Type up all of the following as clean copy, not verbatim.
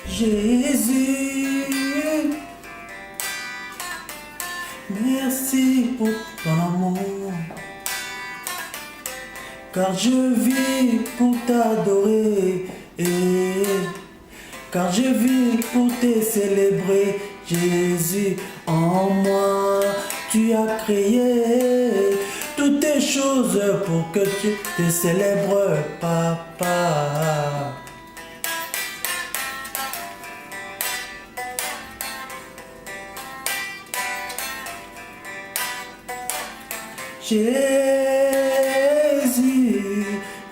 Jésus, merci pour ton amour, car je vis pour t'adorer, car je vis pour te célébrer. Jésus, en moi, tu as créé toutes les choses pour que tu te célèbres, Papa. Jésus,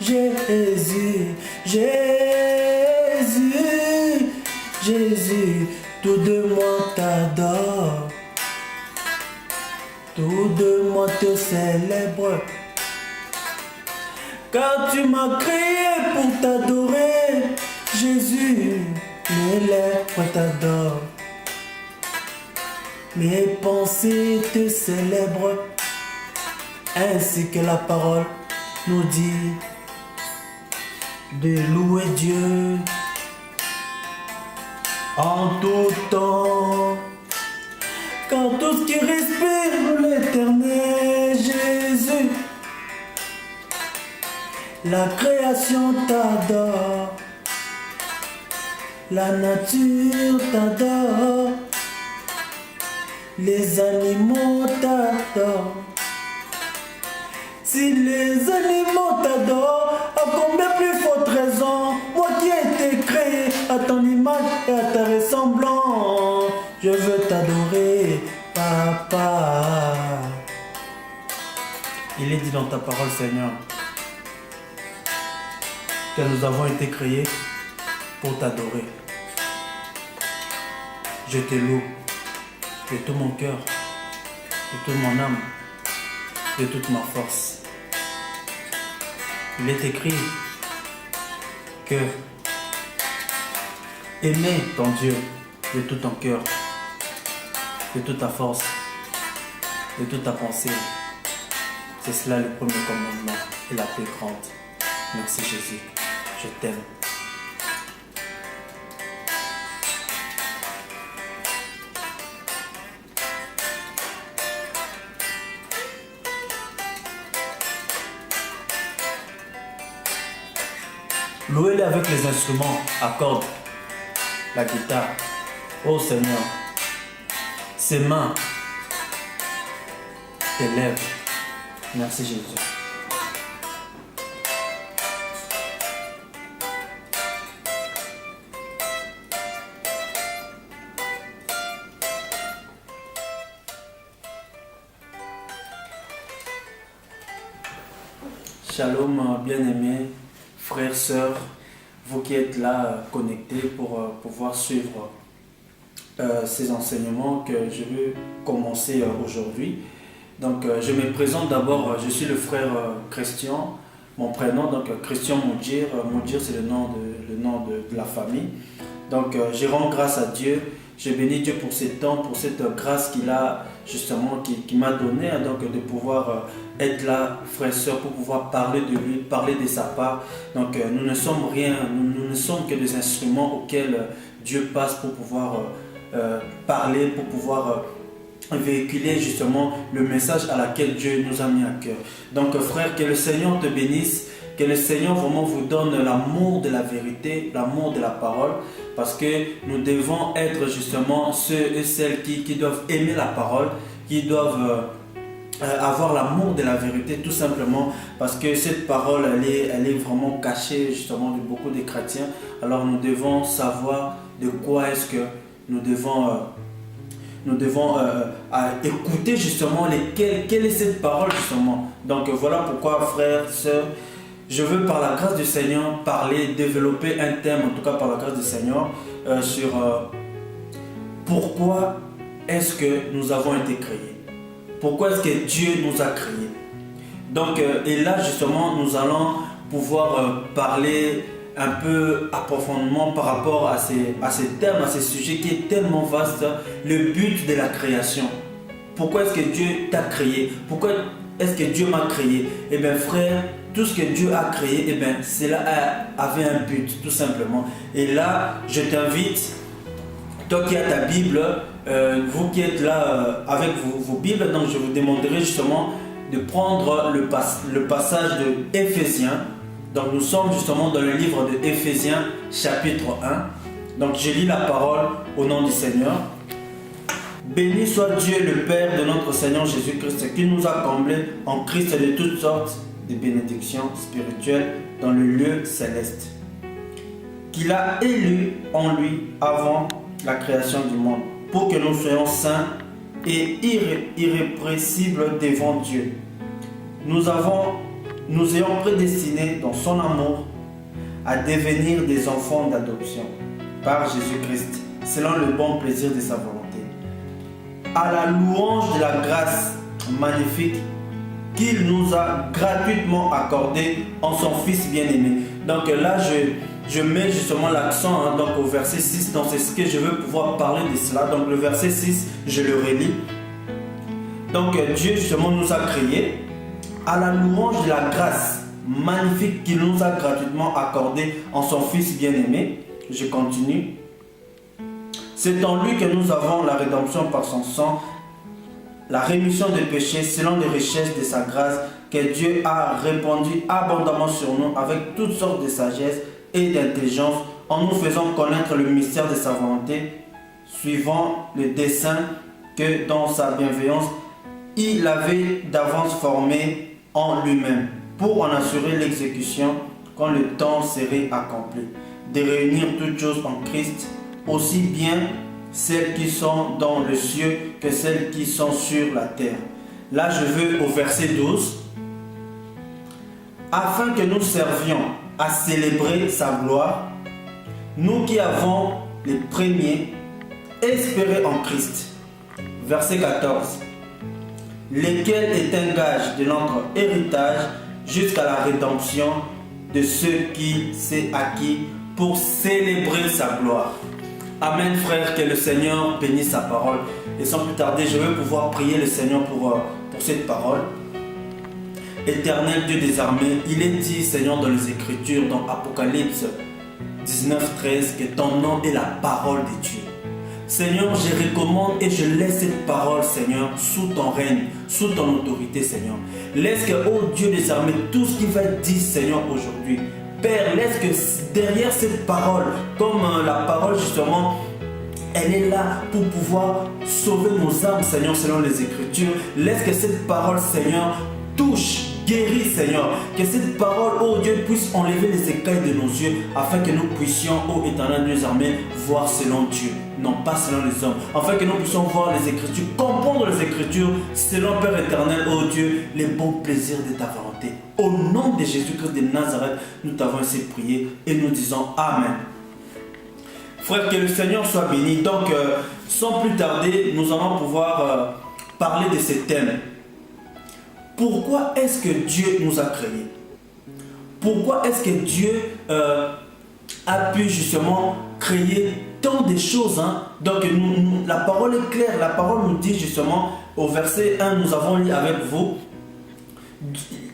Jésus, Jésus, Jésus, tout de moi t'adore, tout de moi te célèbre, car tu m'as créé pour t'adorer. Jésus, mes lèvres t'adorent, mes pensées te célèbrent, ainsi que la parole nous dit de louer Dieu en tout temps, car tout ce qui respire l'Éternel Jésus, la création t'adore, la nature t'adore, les animaux t'adorent. Si les animaux t'adorent, à combien plus forte raison, moi qui ai été créé à ton image et à ta ressemblance, je veux t'adorer, Papa. Il est dit dans ta parole, Seigneur, que nous avons été créés pour t'adorer. Je te loue de tout mon cœur, de toute mon âme, de toute ma force. Il est écrit que aimer ton Dieu de tout ton cœur, de toute ta force, de toute ta pensée, c'est cela le premier commandement et la plus grande. Merci Jésus, je t'aime. Louez-le avec les instruments à cordes, la guitare. Oh Seigneur, ses mains, tes lèvres. Merci Jésus. Shalom, bien-aimés, frères, sœurs, vous qui êtes là connectés pour pouvoir suivre ces enseignements que je veux commencer aujourd'hui. Donc je me présente d'abord, je suis le frère Christian, mon prénom, donc Christian Moudjir. Moudjir c'est le nom de la famille. Donc je rends grâce à Dieu, je bénis Dieu pour ce temps, pour cette grâce qu'il a justement, qui m'a donné, hein, donc de pouvoir être là, frères et sœurs, pour pouvoir parler de lui, parler de sa part. Donc nous ne sommes rien, nous ne sommes que des instruments auxquels Dieu passe pour pouvoir parler, pour pouvoir véhiculer justement le message à laquelle Dieu nous a mis à cœur. Donc frère, que le Seigneur te bénisse, que le Seigneur vraiment vous donne l'amour de la vérité, l'amour de la parole, parce que nous devons être justement ceux et celles qui doivent aimer la parole, qui doivent avoir l'amour de la vérité, tout simplement parce que cette parole elle est vraiment cachée justement de beaucoup de chrétiens. Alors nous devons savoir de quoi est-ce que nous devons nous devons écouter justement quelle est cette parole justement. Donc voilà pourquoi, frères, sœurs, je veux par la grâce du Seigneur développer un thème, en tout cas par la grâce du Seigneur, sur pourquoi est-ce que nous avons été créés. Pourquoi est-ce que Dieu nous a créés. Donc, et là justement, nous allons pouvoir parler un peu approfondément par rapport à ces thèmes, à ces sujets qui est tellement vaste, le but de la création. Pourquoi est-ce que Dieu t'a créé? Pourquoi est-ce que Dieu m'a créé? Eh bien frère, tout ce que Dieu a créé, eh bien cela avait un but, tout simplement. Et là, je t'invite, toi qui as ta Bible, vous qui êtes là avec vos Bibles, donc je vous demanderai justement de prendre le passage de Éphésiens. Donc nous sommes justement dans le livre de Éphésiens chapitre 1. Donc je lis la parole au nom du Seigneur. Béni soit Dieu le Père de notre Seigneur Jésus-Christ, qui nous a comblés en Christ de toutes sortes de bénédictions spirituelles dans le lieu céleste, qu'il a élus en lui avant la création du monde, pour que nous soyons saints et irrépressibles devant Dieu. Nous ayons prédestinés dans son amour à devenir des enfants d'adoption par Jésus-Christ, selon le bon plaisir de sa volonté, à la louange de la grâce magnifique qu'il nous a gratuitement accordée en son Fils bien-aimé. Donc là, je mets justement l'accent donc au verset 6, donc c'est ce que je veux pouvoir parler de cela. Donc le verset 6, je le relis. Donc Dieu justement nous a créés à la louange de la grâce magnifique qu'il nous a gratuitement accordée en son Fils bien-aimé. Je continue. C'est en lui que nous avons la rédemption par son sang, la rémission des péchés selon les richesses de sa grâce que Dieu a répandue abondamment sur nous avec toutes sortes de sagesse et d'intelligence, en nous faisant connaître le mystère de sa volonté, suivant le dessein que dans sa bienveillance, il avait d'avance formé en lui-même, pour en assurer l'exécution quand le temps serait accompli, de réunir toutes choses en Christ, aussi bien celles qui sont dans le ciel que celles qui sont sur la terre. Là, je veux au verset 12. Afin que nous servions à célébrer sa gloire, nous qui avons les premiers espéré en Christ. Verset 14. Lequel est un gage de notre héritage jusqu'à la rédemption de ceux qui s'est acquis pour célébrer sa gloire. Amen, frère, que le Seigneur bénisse sa parole. Et sans plus tarder, je veux pouvoir prier le Seigneur pour cette parole. Éternel Dieu des armées, il est dit, Seigneur, dans les Écritures, dans Apocalypse 19, 13, que ton nom est la parole de Dieu. Seigneur, je recommande et je laisse cette parole, Seigneur, sous ton règne, sous ton autorité, Seigneur. Laisse que, ô Dieu des armées, tout ce qui va être dit, Seigneur, aujourd'hui, Père, laisse que derrière cette parole, comme la parole justement, elle est là pour pouvoir sauver nos âmes, Seigneur, selon les Écritures. Laisse que cette parole, Seigneur, touche, guérit, Seigneur. Que cette parole, oh Dieu, puisse enlever les écailles de nos yeux, afin que nous puissions, ô éternel Dieu des armées, voir selon Dieu, non pas selon les hommes. Afin que nous puissions voir les Écritures, comprendre les Écritures, selon Père éternel, ô Dieu, les bons plaisirs de ta volonté. Au nom de Jésus-Christ de Nazareth, nous t'avons ainsi prié et nous disons Amen. Frère, que le Seigneur soit béni. Donc, sans plus tarder, nous allons pouvoir parler de ces thèmes. Pourquoi est-ce que Dieu nous a créés? Pourquoi est-ce que Dieu a pu justement créer tant de choses, hein? Donc, la parole est claire. La parole nous dit justement, au verset 1, nous avons lu avec vous,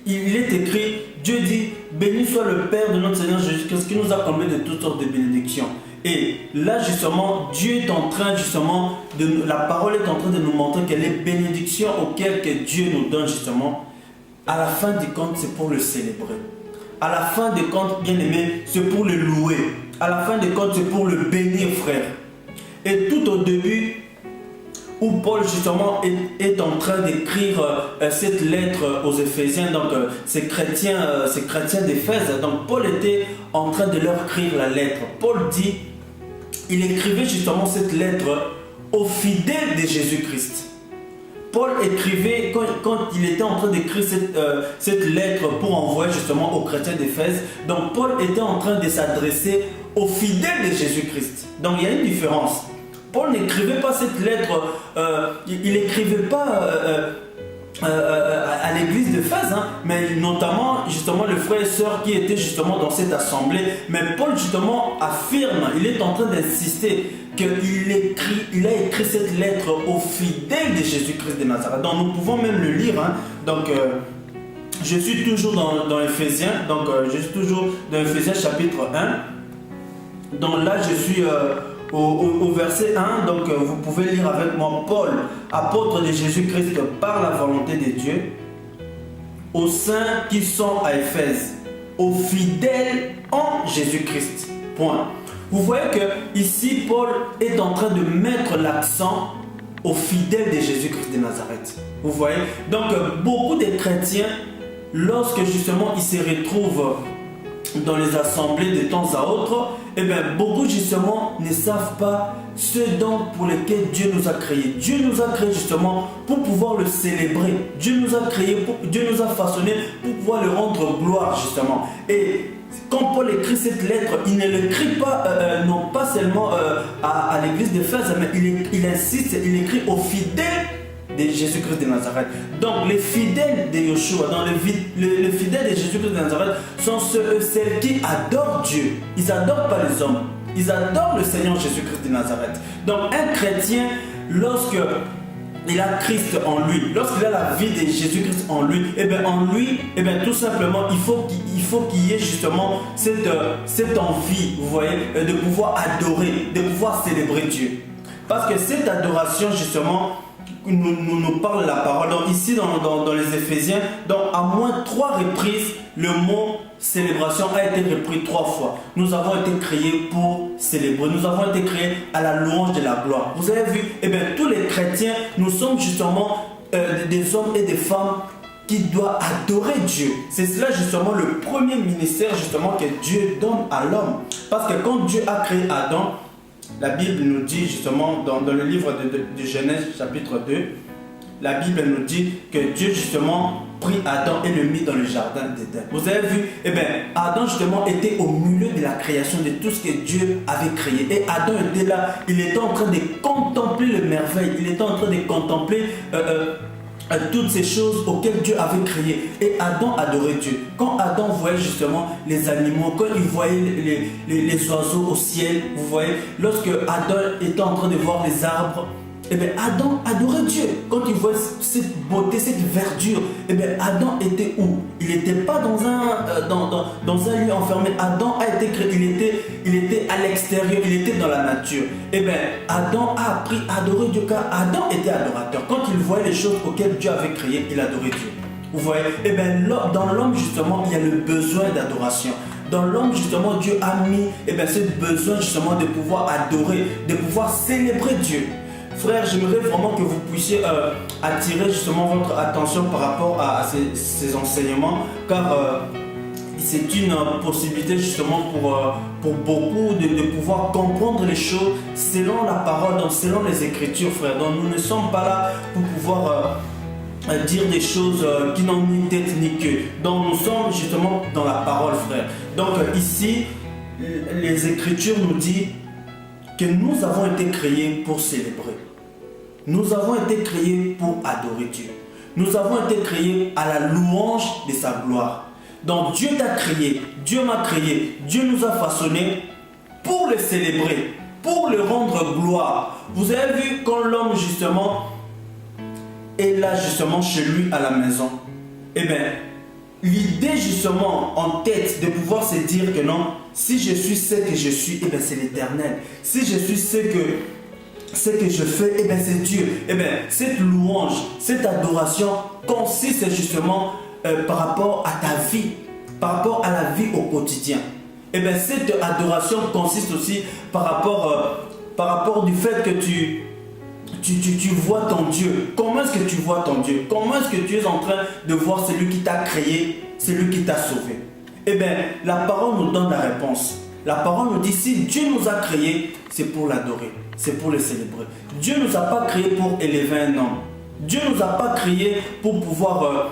il est écrit, Dieu dit, béni soit le Père de notre Seigneur Jésus-Christ qui nous a comblés de toutes sortes de bénédictions. Et là justement, Dieu est en train justement, la parole est en train de nous montrer que les bénédictions auxquelles que Dieu nous donne justement, à la fin du compte, c'est pour le célébrer. À la fin du compte, bien aimé, c'est pour le louer. À la fin du compte, c'est pour le bénir, frère. Et tout au début, où Paul justement est en train d'écrire cette lettre aux Éphésiens, donc ces chrétiens d'Éphèse. Donc Paul était en train de leur écrire la lettre. Paul dit, il écrivait justement cette lettre aux fidèles de Jésus-Christ. Paul écrivait, quand il était en train d'écrire cette lettre pour envoyer justement aux chrétiens d'Éphèse, donc Paul était en train de s'adresser aux fidèles de Jésus-Christ. Donc il y a une différence. Paul n'écrivait pas cette lettre, il n'écrivait pas à l'église d'Éphèse, mais notamment justement le frère et sœur qui étaient justement dans cette assemblée. Mais Paul justement affirme, il est en train d'insister qu'il a écrit cette lettre aux fidèles de Jésus-Christ de Nazareth. Donc nous pouvons même le lire. Donc je suis toujours dans Éphésiens, je suis toujours dans Éphésiens chapitre 1. Donc là je suis au verset 1, donc vous pouvez lire avec moi. Paul, apôtre de Jésus-Christ par la volonté de Dieu, aux saints qui sont à Éphèse, aux fidèles en Jésus-Christ. Point. Vous voyez que ici Paul est en train de mettre l'accent aux fidèles de Jésus-Christ de Nazareth. Vous voyez? Donc beaucoup de chrétiens, lorsque justement ils se retrouvent dans les assemblées de temps à autre, beaucoup justement ne savent pas ce dont pour lequel Dieu nous a créés. Dieu nous a créés justement pour pouvoir le célébrer. Dieu nous a créés, Dieu nous a façonnés pour pouvoir le rendre gloire justement. Et quand Paul écrit cette lettre, il ne l'écrit pas, non pas seulement à l'église d'Éphèse, mais il insiste, il écrit aux fidèles de Jésus-Christ de Nazareth. Donc les fidèles de Yeshua, les fidèles de Jésus-Christ de Nazareth sont celles qui adorent Dieu. Ils n'adorent pas les hommes. Ils adorent le Seigneur Jésus-Christ de Nazareth. Donc un chrétien, lorsqu'il a Christ en lui, lorsqu'il a la vie de Jésus-Christ en lui, tout simplement, il faut qu'il y ait justement cette envie, vous voyez, de pouvoir adorer, de pouvoir célébrer Dieu. Parce que cette adoration, justement, nous parle la parole. Donc ici dans les Éphésiens, donc à moins 3 reprises, le mot célébration a été repris 3 fois. Nous avons été créés pour célébrer. Nous avons été créés à la louange de la gloire. Vous avez vu, tous les chrétiens, nous sommes justement des hommes et des femmes qui doivent adorer Dieu. C'est cela justement le premier ministère justement que Dieu donne à l'homme. Parce que quand Dieu a créé Adam, la Bible nous dit justement dans le livre de Genèse chapitre 2, la Bible nous dit que Dieu justement prit Adam et le mit dans le jardin d'Éden. Vous avez vu, Adam justement était au milieu de la création de tout ce que Dieu avait créé. Et Adam était là, il était en train de contempler les merveilles, il était en train de contempler toutes ces choses auxquelles Dieu avait créé. Et Adam adorait Dieu. Quand Adam voyait justement les animaux, quand il voyait les oiseaux au ciel, vous voyez, lorsque Adam était en train de voir les arbres, Adam adorait Dieu. Quand il voyait cette beauté, cette verdure, Adam était où? Il n'était pas dans un lieu enfermé. Adam a été créé, il était à l'extérieur, il était dans la nature. Adam a appris à adorer Dieu car Adam était adorateur. Quand il voyait les choses auxquelles Dieu avait créé, il adorait Dieu. Vous voyez, dans l'homme justement, il y a le besoin d'adoration. Dans l'homme justement, Dieu a mis ce besoin justement de pouvoir adorer, de pouvoir célébrer Dieu. Frère, j'aimerais vraiment que vous puissiez attirer justement votre attention par rapport à ces enseignements, car c'est une possibilité justement pour beaucoup de pouvoir comprendre les choses selon la parole, donc selon les Écritures, frère. Donc nous ne sommes pas là pour pouvoir dire des choses qui n'ont ni tête ni queue. Donc nous sommes justement dans la parole, frère. Donc ici, les Écritures nous disent que nous avons été créés pour célébrer. Nous avons été créés pour adorer Dieu. Nous avons été créés à la louange de sa gloire. Donc Dieu t'a créé, Dieu m'a créé, Dieu nous a façonnés pour le célébrer, pour le rendre gloire. Vous avez vu quand l'homme justement est là justement chez lui à la maison, l'idée justement en tête de pouvoir se dire que non, si je suis ce que je suis, c'est l'Éternel. Si je suis ce que je fais, c'est Dieu. Cette louange, cette adoration consiste justement par rapport à ta vie, par rapport à la vie au quotidien. Cette adoration consiste aussi par rapport du fait que tu vois ton Dieu. Comment est-ce que tu vois ton Dieu? Comment est-ce que tu es en train de voir celui qui t'a créé, celui qui t'a sauvé? La parole nous donne la réponse. La parole nous dit, si Dieu nous a créés, c'est pour l'adorer, c'est pour le célébrer. Dieu ne nous a pas créés pour élever un homme. Dieu ne nous a pas créés pour pouvoir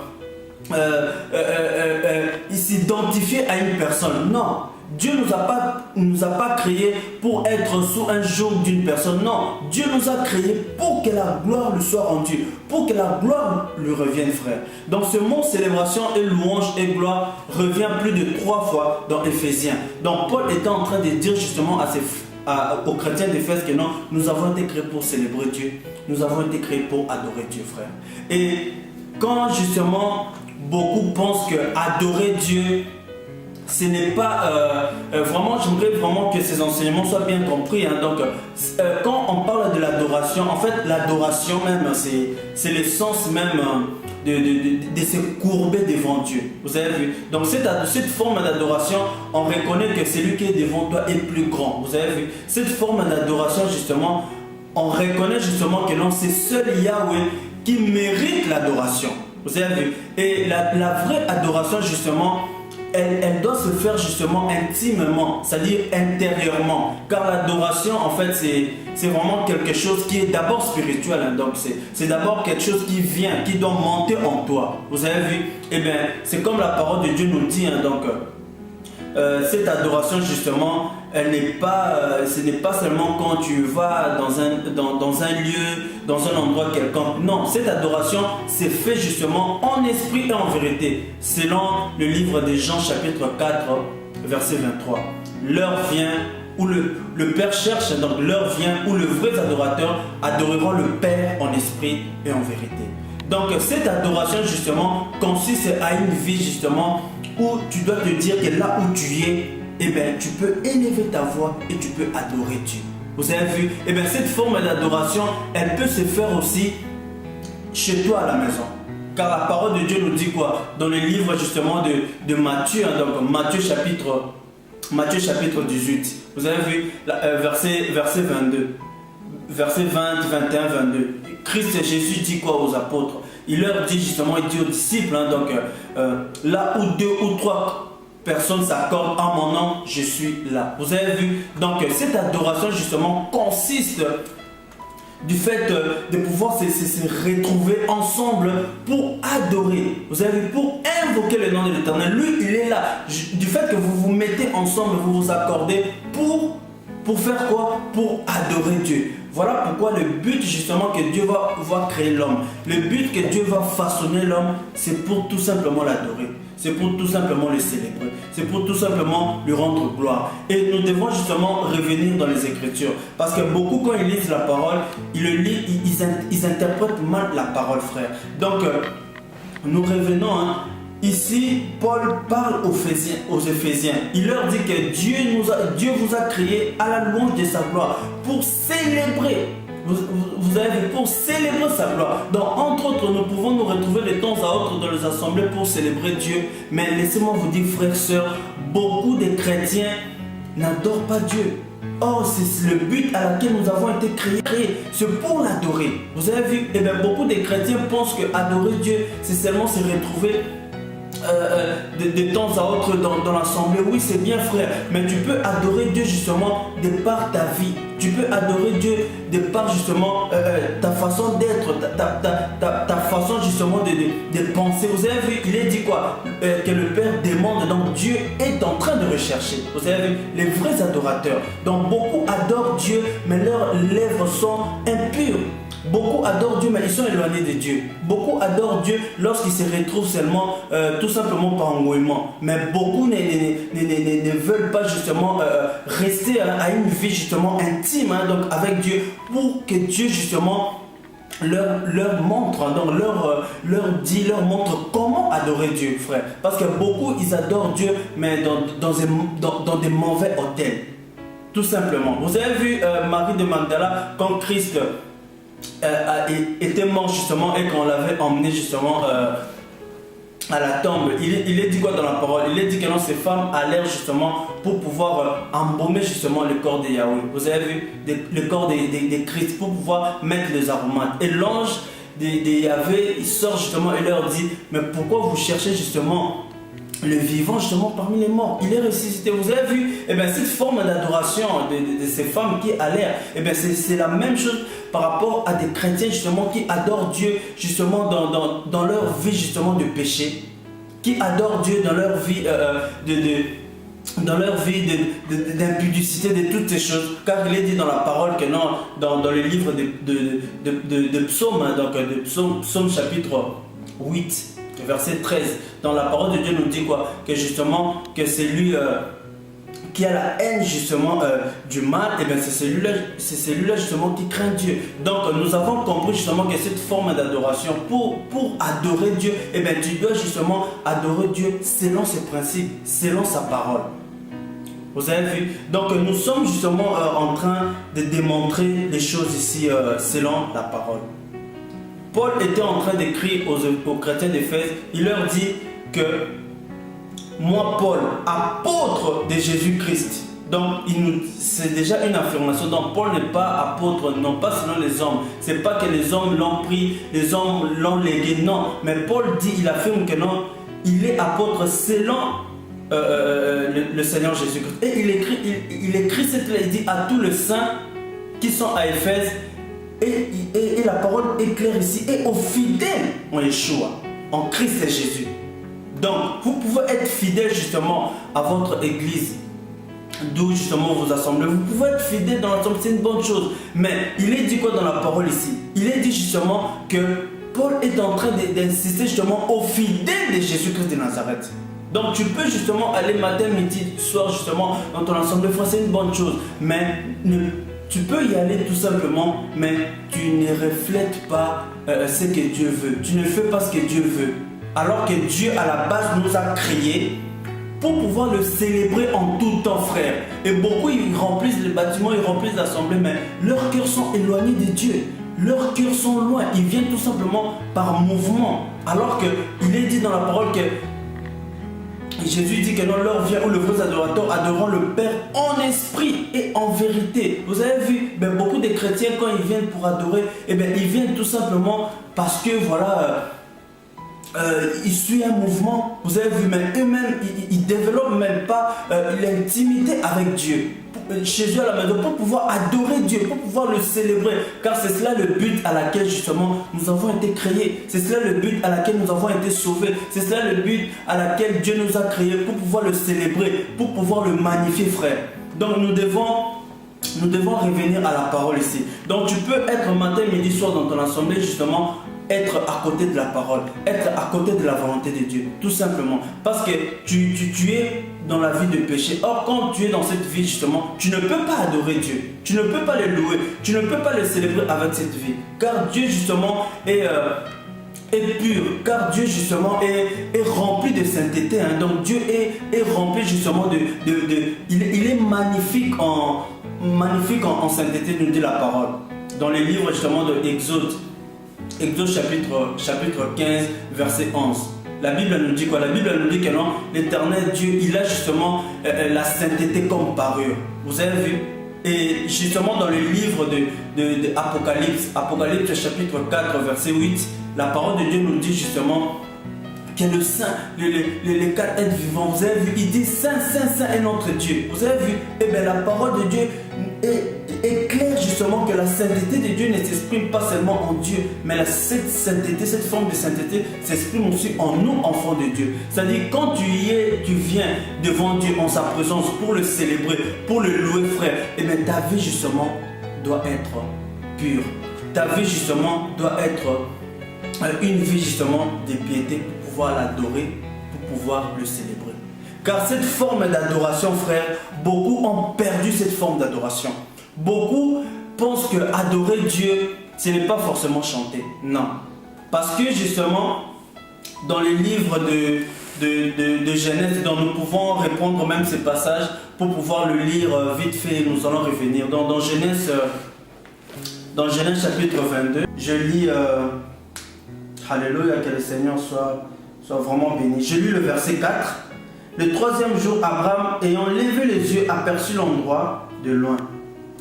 s'identifier à une personne. Non. Dieu ne nous a pas créés pour être sous un joug d'une personne. Non. Dieu nous a créés pour que la gloire lui soit rendue. Pour que la gloire lui revienne, frère. Donc ce mot célébration et louange et gloire revient plus de 3 fois dans Éphésiens. Donc Paul était en train de dire justement aux chrétiens d'Éphèse que non, nous avons été créés pour célébrer Dieu. Nous avons été créés pour adorer Dieu, frère. Et quand justement beaucoup pensent que adorer Dieu, ce n'est pas vraiment, j'aimerais vraiment que ces enseignements soient bien compris. Hein. Donc, quand on parle de l'adoration, en fait, l'adoration même, c'est le sens même de se courber devant Dieu. Vous avez vu? Donc, cette forme d'adoration, on reconnaît que celui qui est devant toi est plus grand. Vous avez vu? Cette forme d'adoration, justement, on reconnaît justement que non, c'est seul Yahweh qui mérite l'adoration. Vous avez vu? Et la vraie adoration, justement, elle doit se faire justement intimement, c'est-à-dire intérieurement. Car l'adoration, en fait, c'est vraiment quelque chose qui est d'abord spirituel. Hein. Donc, c'est d'abord quelque chose qui vient, qui doit monter en toi. Vous avez vu? Eh bien, c'est comme la parole de Dieu nous dit. Hein. Donc, cette adoration, justement, ce n'est pas seulement quand tu vas dans un lieu, dans un endroit quelconque. Non, cette adoration s'est faite justement en esprit et en vérité, selon le livre de Jean chapitre 4, verset 23. L'heure vient où le Père cherche, donc l'heure vient où les vrais adorateurs adoreront le Père en esprit et en vérité. Donc cette adoration justement consiste à une vie justement où tu dois te dire que là où tu es, eh bien, tu peux élever ta voix et tu peux adorer Dieu. Vous avez vu? Eh bien, cette forme d'adoration, elle peut se faire aussi chez toi à la maison. Car la parole de Dieu nous dit quoi? Dans le livre justement de Matthieu, hein, donc Matthieu chapitre 18. Vous avez vu verset 22. Verset 20, 21, 22. Christ Jésus dit quoi aux apôtres? Il leur dit justement, il dit aux disciples, hein, donc là où 2 ou 3 personnes s'accordent en mon nom, je suis là. Vous avez vu? Donc cette adoration justement consiste du fait de pouvoir se retrouver ensemble pour adorer. Vous avez vu? Pour invoquer le nom de l'Éternel. Lui, il est là. Du fait que vous vous mettez ensemble, vous vous accordez pour faire quoi? Pour adorer Dieu. Voilà pourquoi le but justement que Dieu va créer l'homme, le but que Dieu va façonner l'homme, c'est pour tout simplement l'adorer. C'est pour tout simplement le célébrer. C'est pour tout simplement lui rendre gloire. Et nous devons justement revenir dans les Écritures. Parce que beaucoup, quand ils lisent la parole, ils interprètent mal la parole, frère. Donc, nous revenons. Hein. Ici, Paul parle aux Éphésiens. Il leur dit que Dieu vous a créé à la louange de sa gloire pour célébrer. Vous avez vu, pour célébrer sa gloire. Donc, entre autres, nous pouvons nous retrouver de temps à autre dans les assemblées pour célébrer Dieu. Mais laissez-moi vous dire, frères, sœurs, beaucoup de chrétiens n'adorent pas Dieu. Or, c'est le but à laquelle nous avons été créés. C'est pour l'adorer. Vous avez vu, eh bien, beaucoup de chrétiens pensent que adorer Dieu, c'est seulement se retrouver de temps à autre dans l'assemblée. Oui, c'est bien, frère, mais tu peux adorer Dieu justement de par ta vie. Tu peux adorer Dieu de par justement ta façon d'être, ta façon justement de penser. Vous avez vu, il est dit quoi? Que le Père demande, donc Dieu est en train de rechercher. Vous avez vu, les vrais adorateurs. Donc beaucoup adorent Dieu, mais leurs lèvres sont impures. Beaucoup adorent Dieu, mais ils sont éloignés de Dieu. Beaucoup adorent Dieu lorsqu'ils se retrouvent seulement, tout simplement par engouement. Mais beaucoup ne veulent pas justement rester à une vie justement intime, hein, donc avec Dieu, pour que Dieu justement leur montre, hein, donc leur montre comment adorer Dieu, frère. Parce que beaucoup, ils adorent Dieu, mais dans des mauvais hôtels. Tout simplement. Vous avez vu Marie de Magdala, quand Christ était mort justement et qu'on l'avait emmené justement à la tombe, il est dit quoi dans la parole? Il est dit que non, ces femmes allèrent justement pour pouvoir embaumer justement le corps de Yahweh. Vous avez vu le corps de Christ, pour pouvoir mettre les aromates. Et l'ange de Yahweh, il sort justement et leur dit: mais pourquoi vous cherchez justement le vivant justement parmi les morts. Il est ressuscité. Vous avez vu, cette forme d'adoration de ces femmes qui allèrent, c'est la même chose par rapport à des chrétiens justement qui adorent Dieu justement dans leur vie justement de péché, qui adorent Dieu dans leur vie dans leur vie d'impudicité, de toutes ces choses, car il est dit dans la parole que non, dans le livre de Psaume, donc de Psaume chapitre 8, verset 13, dans la parole de Dieu nous dit quoi? Que justement, que c'est lui qui a la haine justement du mal, c'est celui-là justement qui craint Dieu. Donc nous avons compris justement que cette forme d'adoration, pour adorer Dieu, tu dois justement adorer Dieu selon ses principes, selon sa parole. Vous avez vu? Donc nous sommes justement en train de démontrer les choses ici selon la parole. Paul était en train d'écrire aux chrétiens d'Éphèse, il leur dit que moi Paul, apôtre de Jésus-Christ, donc c'est déjà une affirmation, donc Paul n'est pas apôtre, non pas selon les hommes, c'est pas que les hommes l'ont pris, les hommes l'ont légué, non, mais Paul dit, il affirme que non, il est apôtre selon le Seigneur Jésus-Christ. Et il écrit cette lettre, il dit à tous les saints qui sont à Éphèse, et la parole est claire ici, et aux fidèles en Yeshua, en Christ et Jésus. Donc, vous pouvez être fidèle justement à votre église, d'où justement vous assemblez. Vous pouvez être fidèle dans l'assemblée, c'est une bonne chose. Mais il est dit quoi dans la parole ici? Il est dit justement que Paul est en train d'insister justement aux fidèles de Jésus-Christ de Nazareth. Donc tu peux justement aller matin, midi, soir justement dans ton assemblée, c'est une bonne chose. Mais tu peux y aller tout simplement, mais tu ne reflètes pas ce que Dieu veut. Tu ne fais pas ce que Dieu veut. Alors que Dieu à la base nous a créés pour pouvoir le célébrer en tout temps, frère. Et beaucoup ils remplissent les bâtiments, ils remplissent l'assemblée, mais leurs cœurs sont éloignés de Dieu. Leurs cœurs sont loin, ils viennent tout simplement par mouvement. Alors qu'il est dit dans la parole que Jésus dit que non, l'heure vient où les vrais adorateurs adoreront le Père en esprit et en vérité. Vous avez vu, beaucoup de chrétiens quand ils viennent pour adorer, ils viennent tout simplement parce que voilà, ils suivent un mouvement. Vous avez vu, mais eux-mêmes, ils ne développent même pas l'intimité avec Dieu. Chez eux à la maison, pour pouvoir adorer Dieu, pour pouvoir le célébrer, car c'est cela le but à laquelle justement nous avons été créés, c'est cela le but à laquelle nous avons été sauvés, c'est cela le but à laquelle Dieu nous a créés, pour pouvoir le célébrer, pour pouvoir le magnifier, frère. Donc nous devons revenir à la parole ici. Donc tu peux être matin, midi, soir dans ton assemblée justement, être à côté de la parole, être à côté de la volonté de Dieu, tout simplement. Parce que tu es dans la vie de péché. Or, quand tu es dans cette vie, justement, tu ne peux pas adorer Dieu. Tu ne peux pas le louer. Tu ne peux pas le célébrer avec cette vie. Car Dieu, justement, est pur. Car Dieu, justement, est rempli de sainteté. Hein. Donc, Dieu est rempli, justement, il est magnifique en sainteté, nous dit la parole. Dans les livres, justement, de Exode chapitre 15, verset 11. La Bible nous dit quoi? La Bible nous dit que non, l'Éternel Dieu, il a justement la sainteté comme parure. Vous avez vu? Et justement dans le livre de Apocalypse chapitre 4, verset 8, la parole de Dieu nous dit justement que le Saint, les quatre êtres vivants, vous avez vu, il dit Saint, Saint, Saint est notre Dieu. Vous avez vu? Eh bien la parole de Dieu est claire justement que la sainteté de Dieu ne s'exprime pas seulement en Dieu, mais cette sainteté, cette forme de sainteté s'exprime aussi en nous, enfants de Dieu. C'est-à-dire quand tu viens devant Dieu en sa présence pour le célébrer, pour le louer, frère, eh bien ta vie justement doit être pure. Ta vie justement doit être une vie justement de piété pour pouvoir l'adorer, pour pouvoir le célébrer. Car cette forme d'adoration, frère, beaucoup ont perdu cette forme d'adoration. Beaucoup pensent que adorer Dieu, ce n'est pas forcément chanter. Non. Parce que justement, dans les livres de Genèse, dont nous pouvons reprendre même ces passages pour pouvoir le lire vite fait, nous allons revenir. Dans Genèse chapitre 22, je lis, Alléluia, que le Seigneur soit vraiment béni. Je lis le verset 4. Le troisième jour, Abraham, ayant levé les yeux, aperçut l'endroit de loin.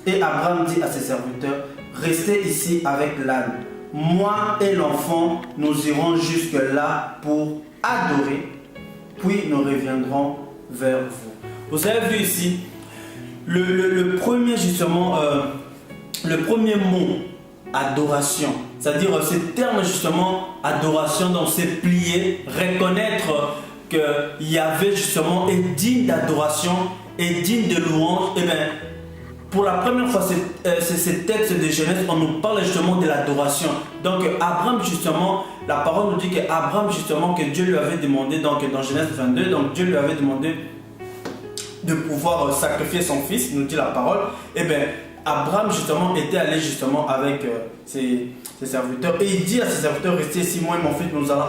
Et Abraham dit à ses serviteurs, restez ici avec l'âne. Moi et l'enfant, nous irons jusque là pour adorer puis nous reviendrons vers vous. Vous avez vu ici, le premier justement, le premier mot, adoration, c'est-à-dire ce terme justement, adoration, donc c'est plier, reconnaître que Yahvé justement est digne d'adoration, est digne de louange. Et bien, pour la première fois, ces textes de Genèse, on nous parle justement de l'adoration. Donc Abraham justement, la parole nous dit qu'Abraham justement, que Dieu lui avait demandé, donc dans Genèse 22, donc Dieu lui avait demandé de pouvoir sacrifier son fils, nous dit la parole. Et bien, Abraham justement était allé justement avec ses serviteurs, et il dit à ses serviteurs, restez ici, moi et mon fils, nous allons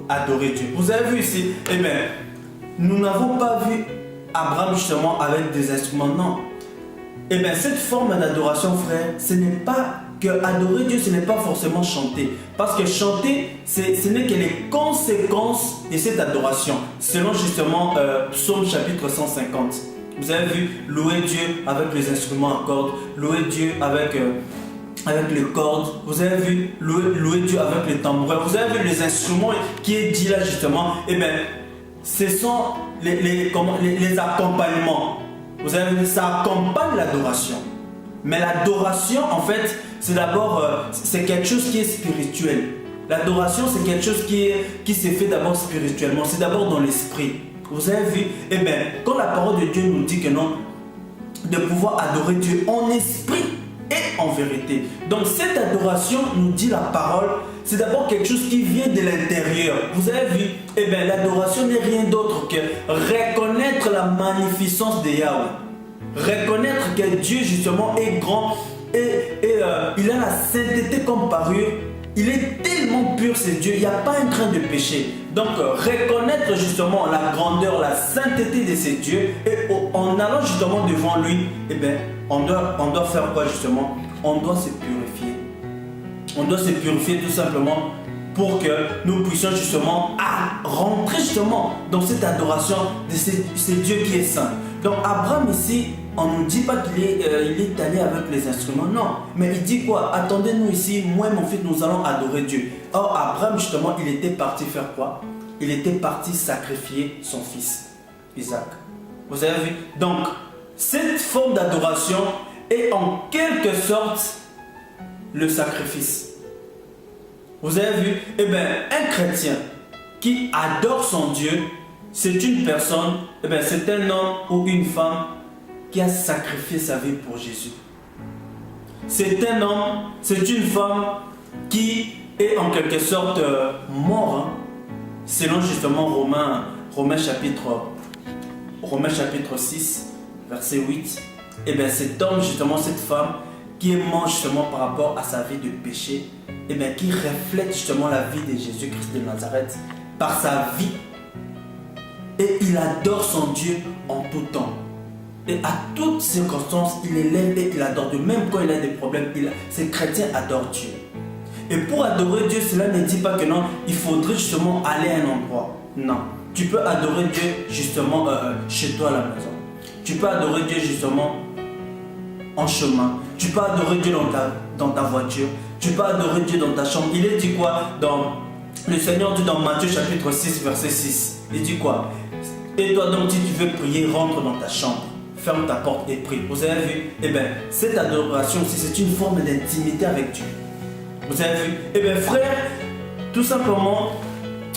adorer Dieu. Vous avez vu ici, eh bien, nous n'avons pas vu Abraham justement avec des instruments, non. Eh bien, cette forme d'adoration, frère, ce n'est pas que adorer Dieu, ce n'est pas forcément chanter. Parce que chanter, ce n'est que les conséquences de cette adoration. Selon justement Psaume chapitre 150. Vous avez vu, louer Dieu avec les instruments à cordes, louer Dieu avec les cordes, vous avez vu, louer Dieu avec les tambourins, vous avez vu les instruments qui est dit là justement, et bien, ce sont les accompagnements. Vous avez vu, ça accompagne l'adoration. Mais l'adoration, en fait, c'est d'abord, c'est quelque chose qui est spirituel. L'adoration, c'est quelque chose qui se fait d'abord spirituellement, c'est d'abord dans l'esprit. Vous avez vu, eh bien, quand la parole de Dieu nous dit que non, de pouvoir adorer Dieu en esprit et en vérité. Donc cette adoration, nous dit la parole, c'est d'abord quelque chose qui vient de l'intérieur. Vous avez vu, eh bien, l'adoration n'est rien d'autre que reconnaître la magnificence de Yahweh. Reconnaître que Dieu justement est grand et il a la sainteté comme parure. Il est tellement pur, c'est Dieu, il n'y a pas un grain de péché. Donc reconnaître justement la grandeur, la sainteté de ces dieux, et en allant justement devant lui, eh bien, on doit faire quoi justement? On doit se purifier. On doit se purifier tout simplement pour que nous puissions justement rentrer justement dans cette adoration de ce Dieu qui est saint. Donc Abraham ici, on ne nous dit pas qu'il est allé avec les instruments, non. Mais il dit quoi? Attendez-nous ici, moi et mon fils, nous allons adorer Dieu. Or Abraham justement, il était parti faire quoi? Il était parti sacrifier son fils, Isaac. Vous avez vu? Donc, cette forme d'adoration est en quelque sorte le sacrifice. Vous avez vu? Eh bien, un chrétien qui adore son Dieu, c'est une personne, eh bien, c'est un homme ou une femme qui a sacrifié sa vie pour Jésus. C'est un homme, c'est une femme qui est en quelque sorte mort, selon justement Romains chapitre 6, verset 8. Et bien cet homme, justement cette femme, qui est mort justement par rapport à sa vie de péché, et bien qui reflète justement la vie de Jésus-Christ de Nazareth par sa vie. Et il adore son Dieu en tout temps. Et à toutes circonstances, il élève et il adore Dieu. Même quand il a des problèmes, ces chrétiens adorent Dieu. Et pour adorer Dieu, cela ne dit pas que non, il faudrait justement aller à un endroit. Non. Tu peux adorer Dieu justement chez toi à la maison. Tu peux adorer Dieu justement en chemin. Tu peux adorer Dieu dans ta voiture. Tu peux adorer Dieu dans ta chambre. Il est dit quoi? Le Seigneur dit dans Matthieu chapitre 6, verset 6. Il dit quoi? Et toi donc, si tu veux prier, rentre dans ta chambre. Ferme ta porte et prie. Vous avez vu? Eh bien, cette adoration aussi, c'est une forme d'intimité avec Dieu. Vous avez vu? Eh bien, frère, tout simplement,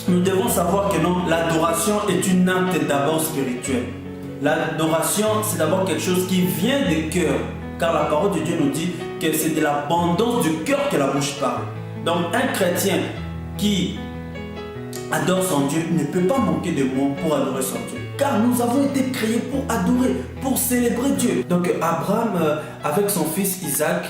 nous devons savoir que non, l'adoration est une acte d'abord spirituelle. L'adoration, c'est d'abord quelque chose qui vient du cœur. Car la parole de Dieu nous dit que c'est de l'abondance du cœur que la bouche parle. Donc, un chrétien qui adore son Dieu ne peut pas manquer de mots pour adorer son Dieu. Car nous avons été créés pour adorer, pour célébrer Dieu. Donc Abraham, avec son fils Isaac,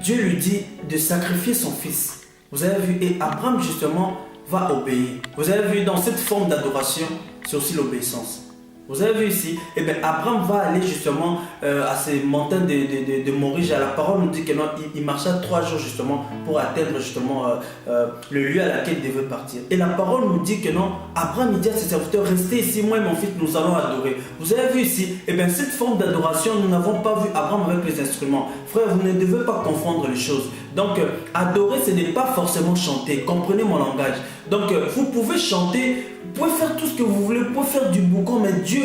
Dieu lui dit de sacrifier son fils. Vous avez vu, et Abraham justement va obéir. Vous avez vu, dans cette forme d'adoration, c'est aussi l'obéissance. Vous avez vu ici, eh bien, Abraham va aller justement à ces montagnes de Morija. La parole nous dit que non, il marcha 3 jours justement pour atteindre justement le lieu à laquelle il devait partir. Et la parole nous dit que non, Abraham il dit à ses serviteurs, restez ici, moi et mon fils, nous allons adorer. Vous avez vu ici, eh bien, cette forme d'adoration, nous n'avons pas vu Abraham avec les instruments. Frère, vous ne devez pas confondre les choses. Donc, adorer, ce n'est pas forcément chanter. Comprenez mon langage. Donc, vous pouvez chanter, vous pouvez faire tout ce que vous voulez, vous pouvez faire du boucan, mais Dieu,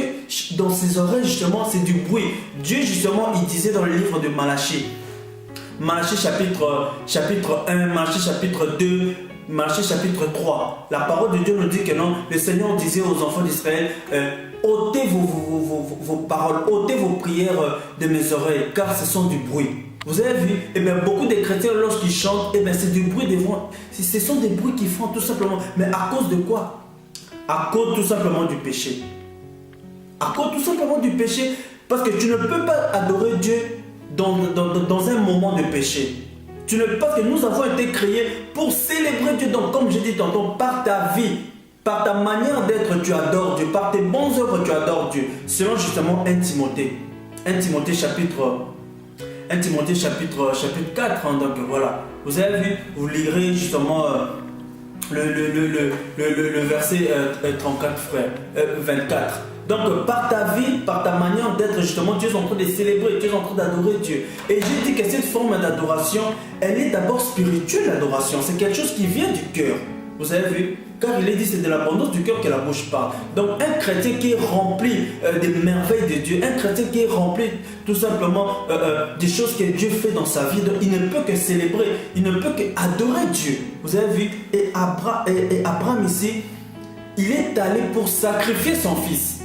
dans ses oreilles, justement, c'est du bruit. Dieu, justement, il disait dans le livre de Malachie, Malachie chapitre 1, Malachie chapitre 2, Malachie chapitre 3. La parole de Dieu nous dit que non, le Seigneur disait aux enfants d'Israël, ôtez vos paroles, ôtez vos prières de mes oreilles, car ce sont du bruit. Vous avez vu, eh bien, beaucoup de chrétiens, lorsqu'ils chantent, eh bien, c'est du bruit devant. Ce sont des bruits qu'ils font tout simplement. Mais à cause de quoi? À cause tout simplement du péché. À cause tout simplement du péché. Parce que tu ne peux pas adorer Dieu dans un moment de péché. Parce que nous avons été créés pour célébrer Dieu. Donc, comme je dis tantôt, par ta vie, par ta manière d'être, tu adores Dieu. Par tes bonnes œuvres, tu adores Dieu. Selon justement 1 Timothée. 1 Timothée chapitre 4. Hein, donc voilà. Vous avez vu, vous lirez justement le verset 34, frère. 24. Donc, par ta vie, par ta manière d'être, justement, tu es en train de célébrer, tu es en train d'adorer Dieu. Et j'ai dit que cette forme d'adoration, elle est d'abord spirituelle, l'adoration. C'est quelque chose qui vient du cœur. Vous avez vu? Car il est dit, c'est de l'abondance du cœur que la bouche parle. Donc, un chrétien qui est rempli des merveilles de Dieu, un chrétien qui est rempli tout simplement des choses que Dieu fait dans sa vie, donc, il ne peut que célébrer, il ne peut que adorer Dieu. Vous avez vu? Et Abraham ici, il est allé pour sacrifier son fils.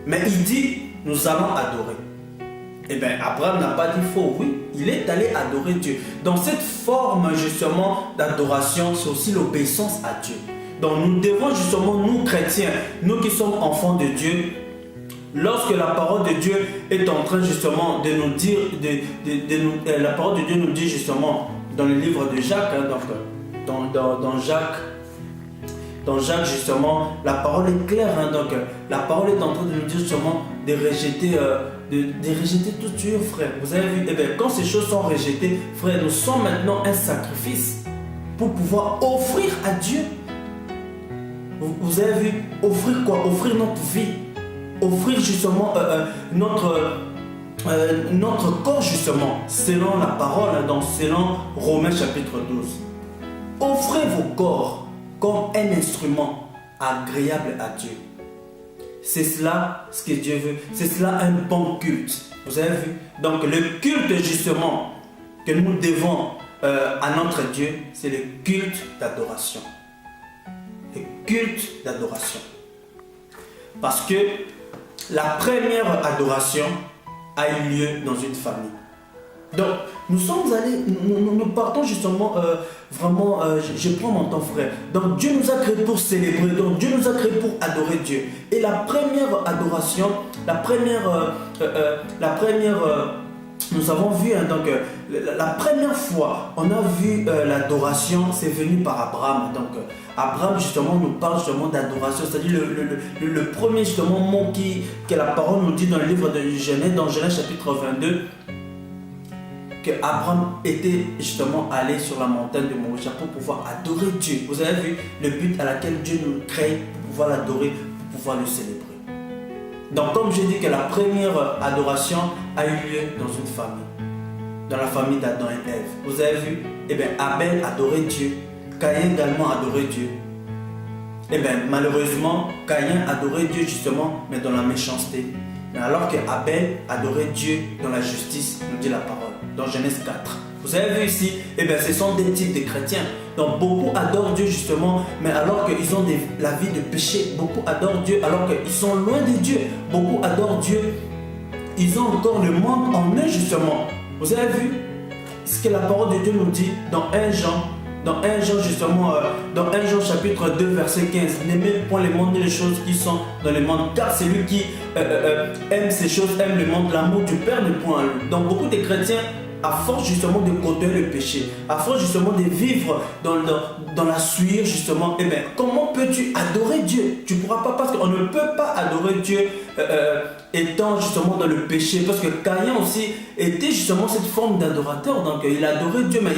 Mais il dit, nous allons adorer. Eh bien, Abraham n'a pas dit faux, oui. Il est allé adorer Dieu. Donc, cette forme, justement, d'adoration, c'est aussi l'obéissance à Dieu. Donc, nous devons, justement, nous, chrétiens, nous qui sommes enfants de Dieu, lorsque la parole de Dieu est en train, justement, de nous dire, la parole de Dieu nous dit, justement, dans le livre de Jacques, hein, dans Jacques, justement, la parole est claire. Hein, donc, la parole est en train de nous dire justement de rejeter tout Dieu, frère. Vous avez vu, eh bien, quand ces choses sont rejetées, frère, nous sommes maintenant un sacrifice pour pouvoir offrir à Dieu. Vous avez vu, offrir quoi? Offrir notre vie. Offrir justement notre corps, justement, selon la parole, selon Romains chapitre 12. Offrez vos corps comme un instrument agréable à Dieu. C'est cela ce que Dieu veut. C'est cela un bon culte. Vous avez vu? Donc le culte justement que nous devons à notre Dieu, c'est le culte d'adoration. Le culte d'adoration. Parce que la première adoration a eu lieu dans une famille. Donc, nous partons justement, je prends mon temps, frère. Donc, Dieu nous a créés pour célébrer, donc Dieu nous a créés pour adorer Dieu. Et la première adoration, nous avons vu, hein, donc, la première fois, on a vu l'adoration, c'est venu par Abraham. Donc, Abraham, justement, nous parle justement d'adoration, c'est-à-dire le premier, justement, mot que la parole nous dit dans le livre de Genèse, dans Genèse chapitre 22, que Abraham était justement allé sur la montagne de Moria pour pouvoir adorer Dieu. Vous avez vu le but à laquelle Dieu nous crée pour pouvoir l'adorer, pour pouvoir le célébrer. Donc comme je dis que la première adoration a eu lieu dans une famille, dans la famille d'Adam et Ève. Vous avez vu? Eh bien, Abel adorait Dieu, Caïn également adorait Dieu. Eh bien, malheureusement, Caïn adorait Dieu justement, mais dans la méchanceté. Mais alors que Abel adorait Dieu dans la justice, nous dit la parole. Dans Genèse 4. Vous avez vu ici, eh bien, ce sont des types de chrétiens. Donc beaucoup adorent Dieu justement, mais alors qu'ils ont la vie de péché. Beaucoup adorent Dieu alors qu'ils sont loin de Dieu. Beaucoup adorent Dieu, ils ont encore le monde en eux justement. Vous avez vu ce que la parole de Dieu nous dit dans 1 Jean. Dans 1 Jean justement, dans 1 Jean chapitre 2 verset 15, n'aimez point le monde ni les choses qui sont dans le monde, car celui qui aime ces choses aime le monde, l'amour du Père n'est point à lui. Donc beaucoup de chrétiens, à force justement de côtoyer le péché, à force justement de vivre dans la sueur justement, eh bien, comment peux-tu adorer Dieu? Tu ne pourras pas, parce qu'on ne peut pas adorer Dieu étant justement dans le péché, parce que Caïn aussi était justement cette forme d'adorateur, donc il adorait Dieu, mais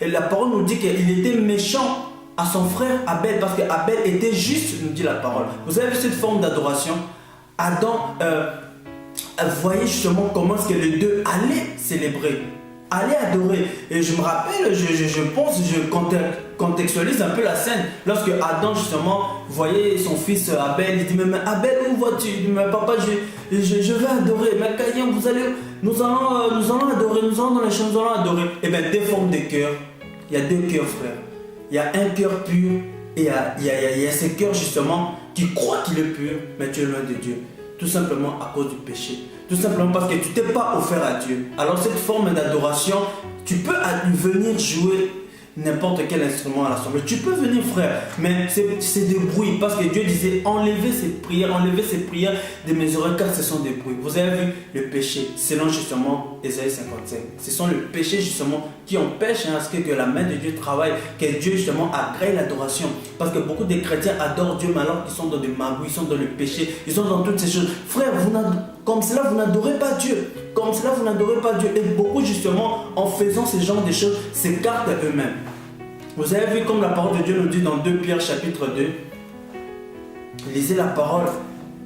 la parole nous dit qu'il était méchant à son frère Abel, parce qu'Abel était juste, nous dit la parole. Vous avez vu cette forme d'adoration? Adam voyait justement comment est-ce que les deux allaient célébrer. Allez adorer. Et je me rappelle, je pense, je contextualise un peu la scène. Lorsque Adam, justement, voyait son fils Abel, il dit, mais Abel, où vas-tu? Il dit, mais papa, je vais adorer. Mais Caïn, nous allons adorer, nous allons dans les champs, nous allons adorer. Et bien, deux formes de cœur. Il y a deux cœurs, frère. Il y a un cœur pur et il y a ce cœur, justement, qui croit qu'il est pur, mais tu es loin de Dieu. Tout simplement à cause du péché. Tout simplement parce que tu t'es pas offert à Dieu. Alors cette forme d'adoration, tu peux venir jouer n'importe quel instrument à l'assemblée. Tu peux venir, frère, mais c'est des bruits. Parce que Dieu disait, enlevez ces prières de mes oreilles, car ce sont des bruits. Vous avez vu le péché, selon justement Ésaïe 55. Ce sont le péché justement qui empêche à ce que la main de Dieu travaille, que Dieu justement agrée l'adoration. Parce que beaucoup de chrétiens adorent Dieu, mais alors qu'ils sont dans des magouilles, ils sont dans le péché, ils sont dans toutes ces choses. Frère, comme cela, vous n'adorez pas Dieu. Comme cela, vous n'adorez pas Dieu. Et beaucoup, justement, en faisant ce genre de choses, s'écartent eux-mêmes. Vous avez vu comme la parole de Dieu nous dit dans 2 Pierre chapitre 2. Lisez la parole.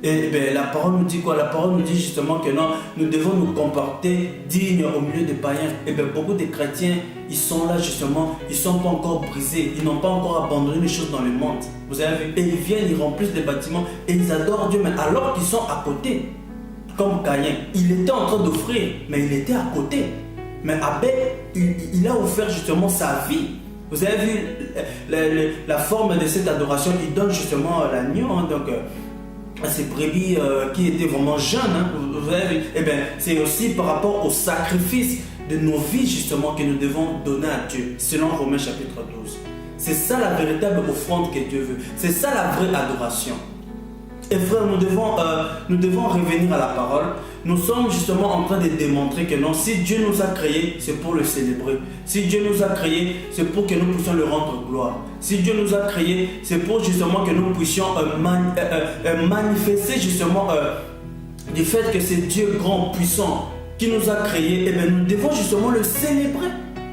Et bien, la parole nous dit quoi? La parole nous dit justement que non, nous devons nous comporter dignes au milieu des païens. Et bien, beaucoup de chrétiens, ils sont là justement, ils ne sont pas encore brisés, ils n'ont pas encore abandonné les choses dans le monde. Vous avez vu? Et ils viennent, ils remplissent des bâtiments et ils adorent Dieu, mais alors qu'ils sont à côté. Comme Caïn, il était en train d'offrir, mais il était à côté. Mais Abel, il a offert justement sa vie. Vous avez vu la forme de cette adoration, il donne justement l'agneau, donc à ces brebis qui étaient vraiment jeunes. Hein, vous avez vu, et bien, c'est aussi par rapport au sacrifice de nos vies justement que nous devons donner à Dieu, selon Romains chapitre 12. C'est ça la véritable offrande que Dieu veut. C'est ça la vraie adoration. Et frère, nous devons revenir à la parole. Nous sommes justement en train de démontrer que non, si Dieu nous a créés, c'est pour le célébrer. Si Dieu nous a créés, c'est pour que nous puissions le rendre gloire. Si Dieu nous a créés, c'est pour justement que nous puissions manifester justement du fait que c'est Dieu grand, puissant, qui nous a créés. Et bien nous devons justement le célébrer.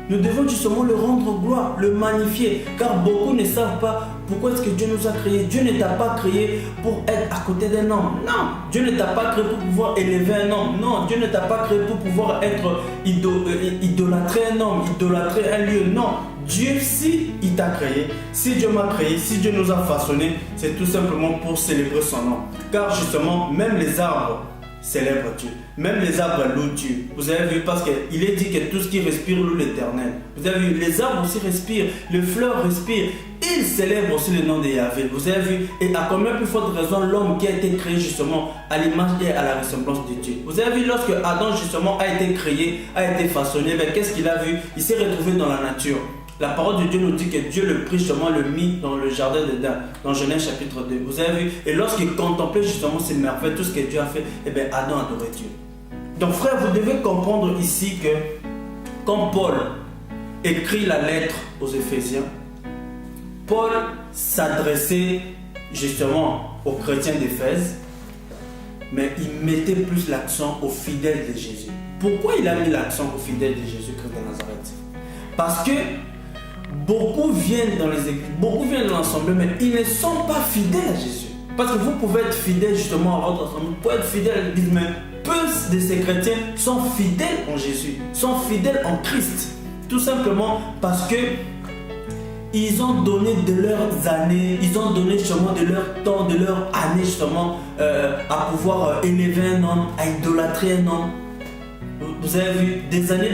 Nous devons justement le rendre gloire, le magnifier. Car beaucoup ne savent pas pourquoi est-ce que Dieu nous a créés. Dieu ne t'a pas créé pour être à côté d'un homme. Non. Dieu ne t'a pas créé pour pouvoir élever un homme. Non. Dieu ne t'a pas créé pour pouvoir être idolâtrer un homme, idolâtrer un lieu. Non. Dieu, si il t'a créé, si Dieu m'a créé, si Dieu nous a façonnés, c'est tout simplement pour célébrer son nom. Car justement, même les arbres célèbrent Dieu. Même les arbres louent Dieu. Vous avez vu, parce qu'il est dit que tout ce qui respire loue l'Éternel. Vous avez vu, les arbres aussi respirent, les fleurs respirent. Ils célèbrent aussi le nom de Yahvé. Vous avez vu, et à combien plus forte raison l'homme qui a été créé justement à l'image et à la ressemblance de Dieu. Vous avez vu, lorsque Adam justement a été créé, a été façonné, ben, qu'est-ce qu'il a vu? Il s'est retrouvé dans la nature. La parole de Dieu nous dit que Dieu le prit justement, le mit dans le jardin d'Éden, dans Genèse chapitre 2. Vous avez vu? Et lorsqu'il contemplait justement ces merveilles, tout ce que Dieu a fait, eh bien Adam adorait Dieu. Donc frère, vous devez comprendre ici que quand Paul écrit la lettre aux Éphésiens, Paul s'adressait justement aux chrétiens d'Éphèse, mais il mettait plus l'accent aux fidèles de Jésus. Pourquoi il a mis l'accent aux fidèles de Jésus-Christ de Nazareth? Parce que beaucoup viennent dans les églises, beaucoup viennent dans l'assemblée, mais ils ne sont pas fidèles à Jésus. Parce que vous pouvez être fidèle justement à votre assemblée, vous pouvez être fidèle à l'église, mais peu de ces chrétiens sont fidèles en Jésus, sont fidèles en Christ. Tout simplement parce que ils ont donné de leurs années, ils ont donné justement de leur temps, de leurs années justement à pouvoir élever un homme, à idolâtrer un homme. Vous avez vu, des années,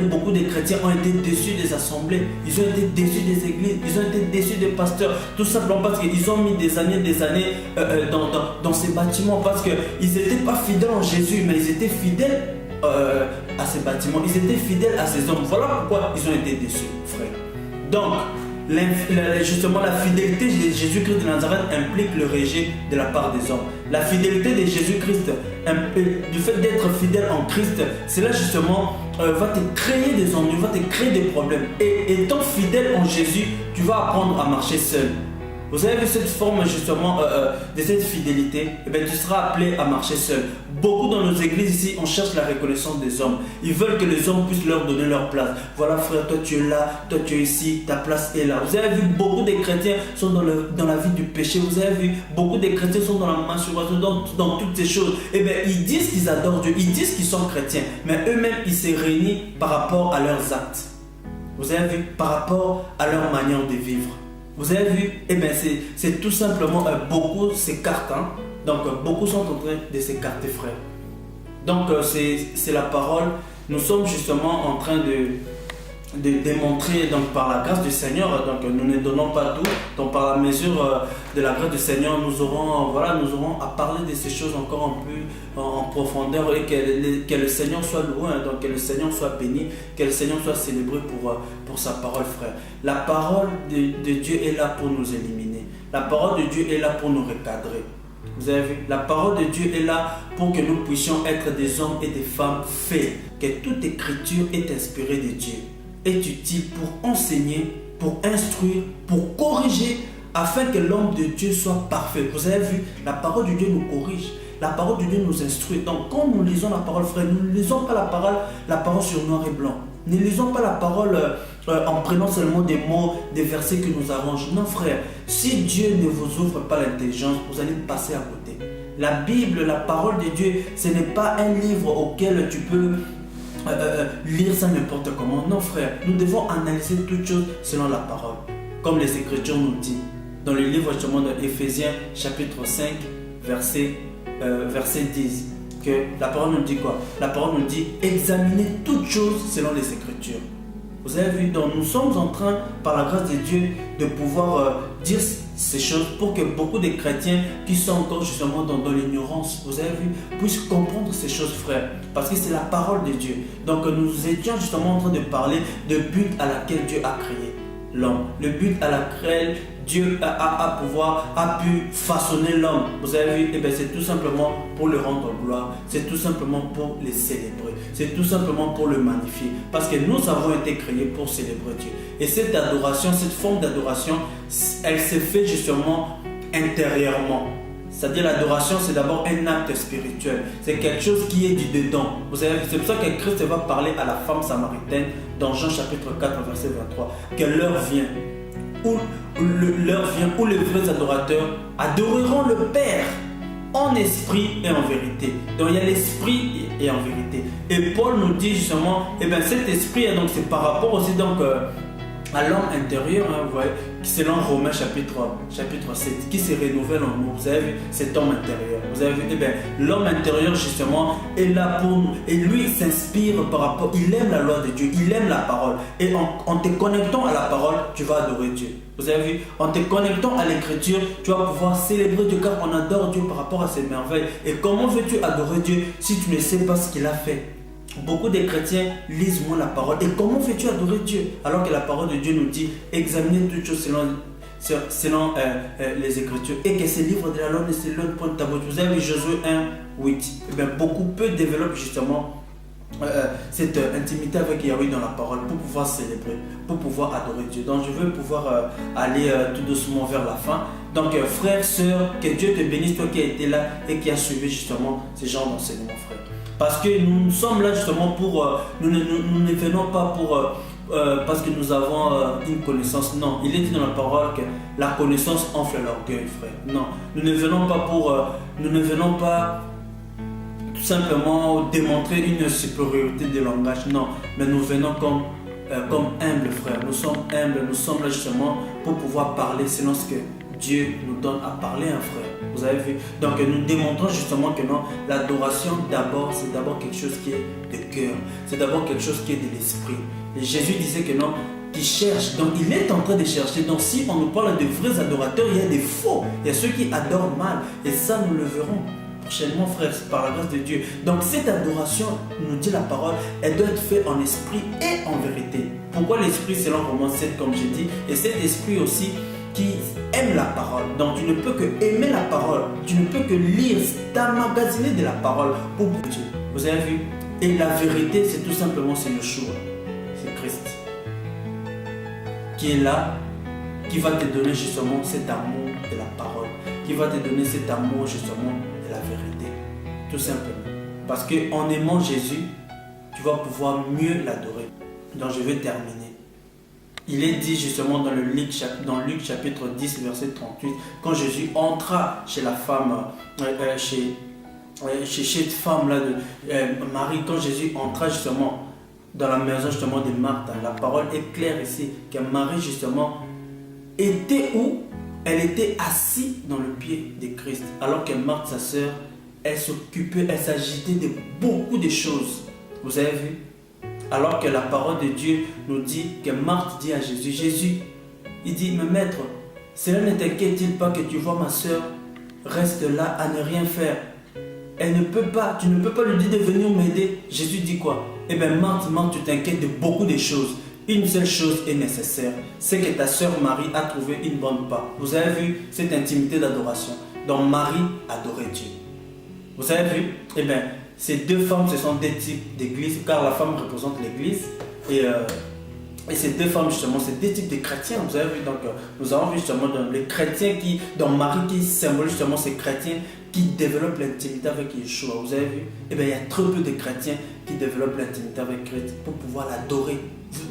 beaucoup de chrétiens ont été déçus des assemblées, ils ont été déçus des églises, ils ont été déçus des pasteurs, tout simplement parce qu'ils ont mis des années dans ces bâtiments, parce qu'ils n'étaient pas fidèles en Jésus, mais ils étaient fidèles à ces bâtiments, ils étaient fidèles à ces hommes. Voilà pourquoi ils ont été déçus, frère. Donc, justement, la fidélité de Jésus-Christ de Nazareth implique le rejet de la part des hommes. La fidélité de Jésus-Christ, du fait d'être fidèle en Christ, cela justement va te créer des ennuis, va te créer des problèmes. Et étant fidèle en Jésus, tu vas apprendre à marcher seul. Vous avez vu cette forme justement de cette fidélité, eh bien, tu seras appelé à marcher seul. Beaucoup dans nos églises ici, on cherche la reconnaissance des hommes. Ils veulent que les hommes puissent leur donner leur place. Voilà frère, toi tu es là, toi tu es ici, ta place est là. Vous avez vu, beaucoup de chrétiens sont dans la vie du péché. Vous avez vu, beaucoup de chrétiens sont dans la masturbation, dans toutes ces choses. Eh bien, ils disent qu'ils adorent Dieu, ils disent qu'ils sont chrétiens, mais eux-mêmes, ils se réunissent par rapport à leurs actes. Vous avez vu, par rapport à leur manière de vivre. Vous avez vu, eh bien, c'est tout simplement, beaucoup s'écartent. Hein? Donc, beaucoup sont en train de s'écarter, frère. Donc, c'est la parole. Nous sommes justement en train de démontrer, donc, par la grâce du Seigneur, donc nous ne donnons pas tout. Donc, par la mesure de la grâce du Seigneur, nous aurons à parler de ces choses encore un peu en profondeur et que le Seigneur soit loué, hein, donc que le Seigneur soit béni, que le Seigneur soit célébré pour sa parole, frère. La parole de Dieu est là pour nous éliminer. La parole de Dieu est là pour nous recadrer. Vous avez vu, la parole de Dieu est là pour que nous puissions être des hommes et des femmes faits. Que toute écriture est inspirée de Dieu, est utile pour enseigner, pour instruire, pour corriger, afin que l'homme de Dieu soit parfait. Vous avez vu, la parole de Dieu nous corrige. La parole de Dieu nous instruit. Donc quand nous lisons la parole, frère, nous ne lisons pas la parole sur noir et blanc. Ne lisons pas la parole en prenant seulement des mots, des versets qui nous arrangent. Non, frère, si Dieu ne vous ouvre pas l'intelligence, vous allez passer à côté. La Bible, la parole de Dieu, ce n'est pas un livre auquel tu peux lire ça n'importe comment. Non, frère, nous devons analyser toutes choses selon la parole. Comme les Écritures nous disent. Dans le livre justement de Éphésiens, chapitre 5, verset 10. Que la parole nous dit quoi? La parole nous dit examiner toutes choses selon les Écritures. Vous avez vu, donc nous sommes en train, par la grâce de Dieu, de pouvoir dire ces choses pour que beaucoup de chrétiens qui sont encore justement dans l'ignorance, vous avez vu, puissent comprendre ces choses, frères. Parce que c'est la parole de Dieu. Donc nous étions justement en train de parler de but à laquelle Dieu a créé l'homme. Le but à laquelle Dieu a pu façonner l'homme. Vous avez vu, eh bien, c'est tout simplement pour le rendre gloire. C'est tout simplement pour le célébrer. C'est tout simplement pour le magnifier. Parce que nous avons été créés pour célébrer Dieu. Et cette adoration, cette forme d'adoration, elle se fait justement intérieurement. C'est-à-dire l'adoration, c'est d'abord un acte spirituel. C'est quelque chose qui est du dedans. Vous savez, c'est pour ça que Christ va parler à la femme samaritaine dans Jean chapitre 4, verset 23. Que l'heure vient où les vrais adorateurs adoreront le Père en esprit et en vérité. Donc il y a l'esprit et en vérité. Et Paul nous dit justement, eh bien cet esprit, donc c'est par rapport aussi donc à l'homme intérieur, hein, vous voyez, selon Romains chapitre 7, qui se renouvelle en nous. Vous avez vu, cet homme intérieur. Vous avez vu, eh bien, l'homme intérieur justement est là pour nous. Et lui, il s'inspire par rapport, il aime la loi de Dieu, il aime la parole. Et en te connectant à la parole, tu vas adorer Dieu. Vous avez vu, en te connectant à l'écriture, tu vas pouvoir célébrer Dieu car on adore Dieu par rapport à ses merveilles. Et comment veux-tu adorer Dieu si tu ne sais pas ce qu'il a fait? Beaucoup de chrétiens lisent moins la parole. Et comment fais-tu adorer Dieu? Alors que la parole de Dieu nous dit examiner toutes choses selon les Écritures. Et que ces livres de la loi ne se lèvent point de ta bouche. Vous avez Josué 1, 8. Eh bien, beaucoup peu développent justement cette intimité avec Yahweh dans la parole pour pouvoir célébrer, pour pouvoir adorer Dieu. Donc je veux pouvoir aller tout doucement vers la fin. Donc frères, sœurs, que Dieu te bénisse, toi qui as été là et qui as suivi justement ces genres d'enseignements, frères. Parce que nous sommes là justement pour... nous ne venons pas pour... parce que nous avons une connaissance. Non, il est dit dans la parole que la connaissance enfle l'orgueil, frère. Non, nous ne venons pas pour... nous ne venons pas tout simplement démontrer une supériorité de langage. Non, mais nous venons comme humbles, frère. Nous sommes humbles, nous sommes là justement pour pouvoir parler selon ce que Dieu nous donne à parler, un frère. Vous avez vu? Donc nous démontrons justement que non, l'adoration d'abord, c'est d'abord quelque chose qui est de cœur. C'est d'abord quelque chose qui est de l'esprit. Et Jésus disait que non, qui cherche. Donc il est en train de chercher. Donc si on nous parle de vrais adorateurs, il y a des faux. Il y a ceux qui adorent mal. Et ça, nous le verrons prochainement, frère, par la grâce de Dieu. Donc cette adoration, nous dit la parole, elle doit être faite en esprit et en vérité. Pourquoi l'esprit? Selon Romains 7, comme j'ai dit. Et cet esprit aussi qui aime la parole. Donc tu ne peux que aimer la parole. Tu ne peux que lire, t'emmagasiner de la parole pour Dieu. Vous avez vu? Et la vérité, c'est tout simplement, c'est Yeshua. C'est Christ. Qui est là qui va te donner justement cet amour de la parole, qui va te donner cet amour justement de la vérité. Tout simplement. Parce qu'en aimant Jésus, tu vas pouvoir mieux l'adorer. Donc je vais terminer. Il est dit justement dans Luc chapitre 10, verset 38, quand Jésus entra chez la femme, chez cette femme-là, Marie, quand Jésus entra justement dans la maison justement de Marthe, la parole est claire ici, que Marie justement était où? Elle était assise dans le pied de Christ, alors que Marthe, sa sœur, elle s'occupait, elle s'agitait de beaucoup de choses. Vous avez vu? Alors que la parole de Dieu nous dit que Marthe dit à Jésus, Jésus, il dit, mais maître, cela ne t'inquiète-t-il pas que tu vois ma sœur reste là à ne rien faire? Elle ne peut pas, tu ne peux pas lui dire de venir m'aider. Jésus dit quoi? Eh bien Marthe, tu t'inquiètes de beaucoup de choses. Une seule chose est nécessaire, c'est que ta sœur Marie a trouvé une bonne part. Vous avez vu cette intimité d'adoration. Donc Marie adorait Dieu. Vous avez vu? Eh bien, ces deux femmes, ce sont deux types d'églises, car la femme représente l'église. Et ces deux femmes, justement, c'est deux types de chrétiens. Vous avez vu? Donc, nous avons vu justement dans les chrétiens dans Marie qui symbolise justement ces chrétiens qui développent l'intimité avec Yeshua. Vous avez vu? Eh bien, il y a très peu de chrétiens qui développent l'intimité avec Christ pour pouvoir l'adorer.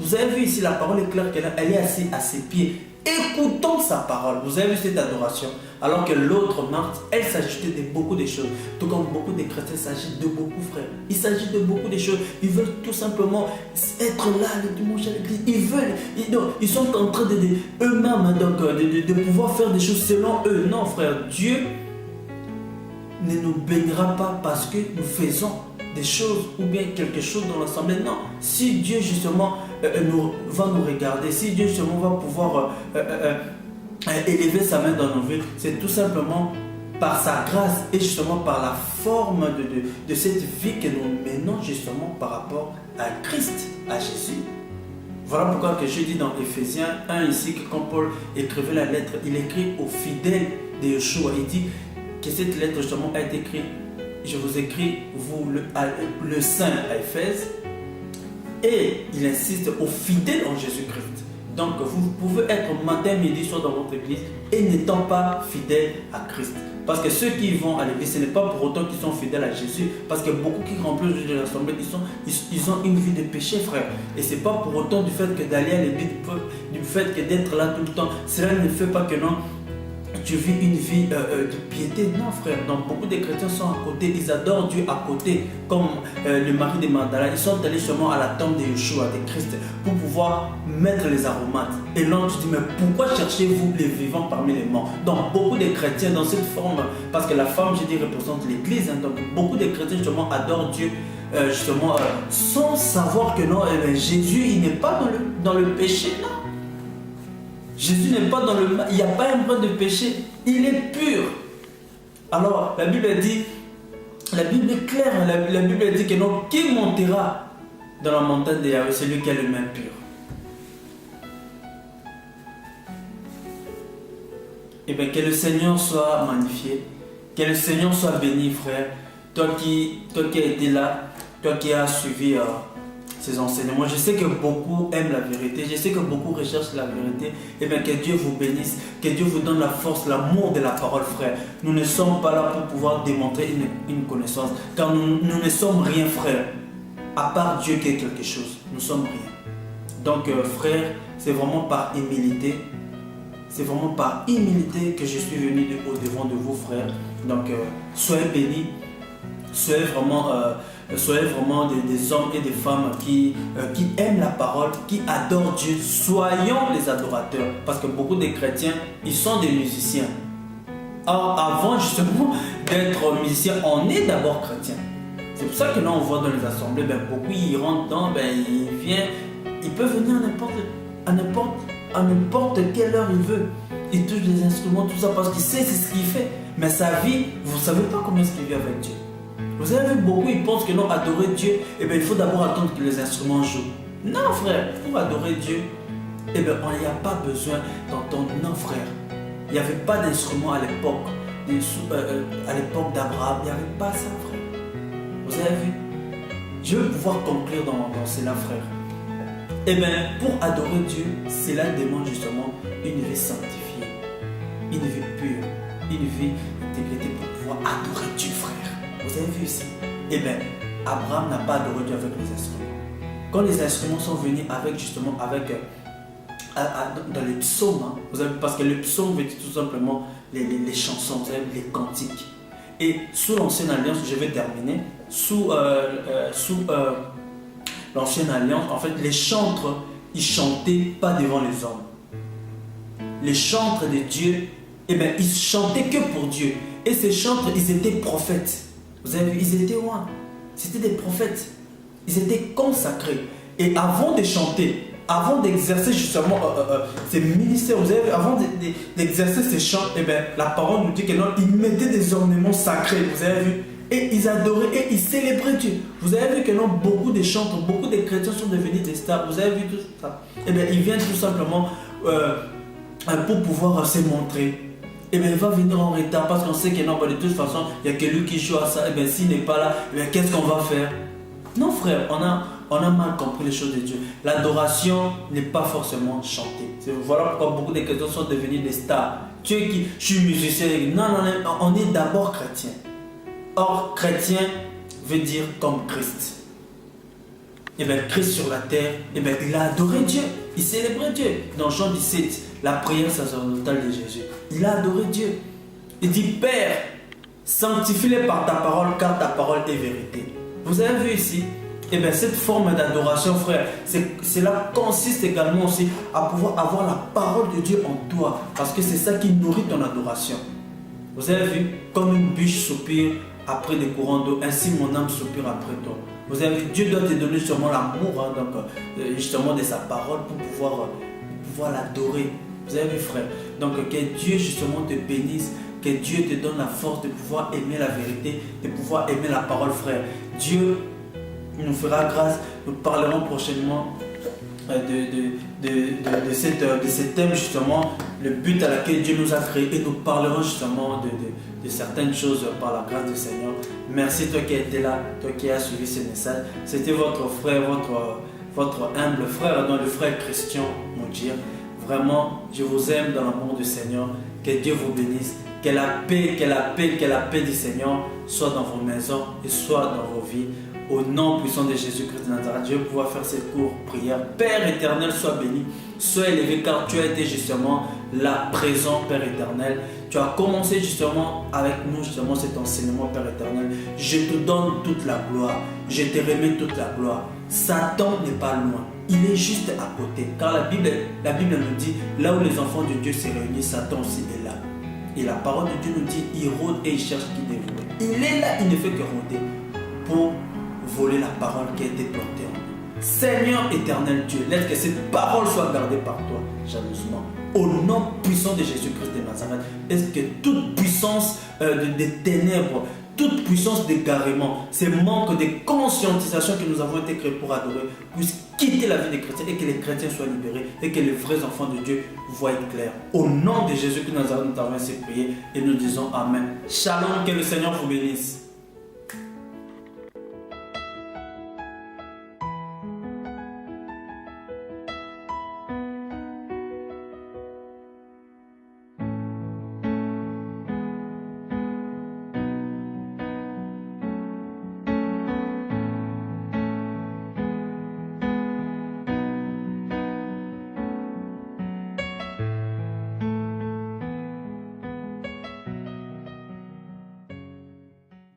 Vous avez vu ici, la parole est claire qu'elle est assise à ses pieds, écoutant sa parole. Vous avez vu cette adoration? Alors que l'autre, Marthe, elle s'agitait de beaucoup de choses. Tout comme beaucoup de chrétiens s'agitent de beaucoup, frère. Il s'agit de beaucoup de choses. Ils veulent tout simplement être là le dimanche à l'église. Ils sont en train eux-mêmes de pouvoir faire des choses selon eux. Non, frère, Dieu ne nous bénira pas parce que nous faisons des choses ou bien quelque chose dans l'assemblée. Non, si Dieu justement va nous regarder, si Dieu justement va pouvoir élever sa main dans nos vies, c'est tout simplement par sa grâce et justement par la forme de cette vie que nous menons justement par rapport à Christ, à Jésus. Voilà pourquoi que je dis dans Éphésiens 1 ici, que quand Paul écrivait la lettre, il écrit aux fidèles de Yeshua. Il dit que cette lettre justement a été écrite. Je vous écris, vous, le saint à Éphèse, et il insiste aux fidèles en Jésus-Christ. Donc, vous pouvez être matin, midi, soir dans votre église et n'étant pas fidèles à Christ. Parce que ceux qui vont à l'église, ce n'est pas pour autant qu'ils sont fidèles à Jésus. Parce que beaucoup qui remplissent de l'assemblée, ils ont une vie de péché, frère. Et ce n'est pas pour autant du fait que d'aller à l'église, du fait que d'être là tout le temps. Cela ne fait pas que non. Tu vis une vie de piété. Non, frère. Donc, beaucoup de chrétiens sont à côté. Ils adorent Dieu à côté. Comme le mari de Magdala. Ils sont allés seulement à la tombe de Yeshua, de Christ, pour pouvoir mettre les aromates. Et l'ange dit, mais pourquoi cherchez-vous les vivants parmi les morts? Donc, beaucoup de chrétiens dans cette forme, parce que la femme, je dis, représente l'église. Hein, donc, beaucoup de chrétiens, justement, adorent Dieu, sans savoir que non, Jésus, il n'est pas dans le péché, non. Jésus n'est pas dans le mal, il n'y a pas un brin de péché, il est pur. Alors la Bible dit, la Bible est claire, la Bible dit que non, qui montera dans la montagne de Yahweh? Celui qui a le main pur. Et bien que le Seigneur soit magnifié, que le Seigneur soit béni, frère. Toi qui as été là, toi qui as suivi ces enseignements. Je sais que beaucoup aiment la vérité, je sais que beaucoup recherchent la vérité. Et bien que Dieu vous bénisse, que Dieu vous donne la force, l'amour de la parole, frère. Nous ne sommes pas là pour pouvoir démontrer une connaissance, car nous ne sommes rien, frère. À part Dieu qui est quelque chose, nous sommes rien. Donc frère, c'est vraiment par humilité. C'est vraiment par humilité que je suis venu au-devant de vous, frères. Donc soyez bénis, soyez vraiment des hommes et des femmes qui aiment la parole, qui adorent Dieu. Soyons les adorateurs. Parce que beaucoup de chrétiens, ils sont des musiciens. Or, avant justement d'être musicien, on est d'abord chrétien. C'est pour ça que là, on voit dans les assemblées, beaucoup ils rentrent dedans, ils peuvent venir à n'importe quelle heure ils veulent. Ils touchent des instruments, tout ça, parce qu'ils savent c'est ce qu'il fait. Mais sa vie, vous ne savez pas comment est-ce qu'il vit avec Dieu. Vous avez vu, beaucoup, ils pensent que non, adorer Dieu, il faut d'abord attendre que les instruments jouent. Non, frère, pour adorer Dieu, il n'y a pas besoin d'entendre. Non, frère, il n'y avait pas d'instrument à l'époque. À l'époque d'Abraham, il n'y avait pas ça, frère. Vous avez vu? Je veux pouvoir conclure dans cela, frère. Eh bien, pour adorer Dieu, cela demande justement une vie sanctifiée, une vie pure, une vie d'intégrité pour pouvoir adorer Dieu, frère. Vous avez vu ici? Eh bien, Abraham n'a pas adoré Dieu avec les instruments. Quand les instruments sont venus avec justement, dans les psaumes, hein, vous avez, parce que le psaume veut dire tout simplement les chansons, vous savez, les cantiques. Et sous l'ancienne alliance, je vais terminer, sous l'ancienne alliance, en fait, les chantres, ils chantaient pas devant les hommes. Les chantres de Dieu, eh bien, ils chantaient que pour Dieu. Et ces chantres, ils étaient prophètes. Vous avez vu, ils étaient loin. C'était des prophètes. Ils étaient consacrés. Et avant de chanter, avant d'exercer justement ces ministères, vous avez vu, avant d'exercer ces chants, eh bien, la parole nous dit que non, ils mettaient des ornements sacrés. Vous avez vu? Et ils adoraient et ils célébraient Dieu. Vous avez vu que non, beaucoup de chantres, beaucoup de chrétiens sont devenus des stars. Vous avez vu tout ça? Eh bien, ils viennent tout simplement pour pouvoir se montrer. Eh bien, il va venir en retard parce qu'on sait que non, de toute façon, il n'y a que lui qui joue à ça. Eh bien, s'il n'est pas là, eh bien, qu'est-ce qu'on va faire? Non, frère, on a mal compris les choses de Dieu. L'adoration n'est pas forcément chantée. Voilà pourquoi beaucoup de chrétiens sont devenus des stars. Tu es qui? Je suis musicien. Non, on est d'abord chrétien. Or, chrétien veut dire comme Christ. Et bien, Christ sur la terre, et bien, il a adoré Dieu. Il célébrait Dieu. Dans Jean 17, la prière sacerdotale de Jésus. Il a adoré Dieu. Il dit, Père, sanctifie-les par ta parole, car ta parole est vérité. Vous avez vu ici? Et bien, cette forme d'adoration, frère, cela consiste également aussi à pouvoir avoir la parole de Dieu en toi. Parce que c'est ça qui nourrit ton adoration. Vous avez vu? Comme une bûche soupire après des courants d'eau, ainsi mon âme soupire après toi. Vous avez vu? Dieu doit te donner sûrement l'amour, hein, donc, justement de sa parole pour pouvoir l'adorer. Vous avez vu, frère? Donc, que Dieu justement te bénisse. Que Dieu te donne la force de pouvoir aimer la vérité, de pouvoir aimer la parole, frère. Dieu nous fera grâce. Nous parlerons prochainement de ce thème, justement, le but à laquelle Dieu nous a créés. Et nous parlerons justement de certaines choses par la grâce du Seigneur. Merci toi qui étais là, toi qui as suivi ce message. C'était votre frère, votre humble frère, dont le frère Christian Moudir. Vraiment, je vous aime dans l'amour du Seigneur. Que Dieu vous bénisse. Que la paix du Seigneur soit dans vos maisons et soit dans vos vies. Au nom puissant de Jésus-Christ de Nazareth, je vais pouvoir faire cette courte prière. Père éternel, sois béni, sois élevé, car tu as été justement là, présent, Père éternel. Tu as commencé justement avec nous, justement cet enseignement, Père éternel. Je te donne toute la gloire, je te remets toute la gloire. Satan n'est pas loin, il est juste à côté, car la Bible nous dit, là où les enfants de Dieu se réunissent, Satan aussi est là. Et la parole de Dieu nous dit, il rôde et il cherche qui dévorer. Il est là, il ne fait que rôder pour voler la parole qui a été plantée en nous. Seigneur éternel Dieu, laisse que cette parole soit gardée par toi, jalousement. Au nom puissant de Jésus-Christ de Nazareth, est-ce que toute puissance des ténèbres, toute puissance d'égarement, ces manques de conscientisation que nous avons été créés pour adorer, puissent quitter la vie des chrétiens et que les chrétiens soient libérés et que les vrais enfants de Dieu voient clair. Au nom de Jésus-Christ de Nazareth, nous t'avons ainsi prié et nous disons Amen. Shalom, que le Seigneur vous bénisse.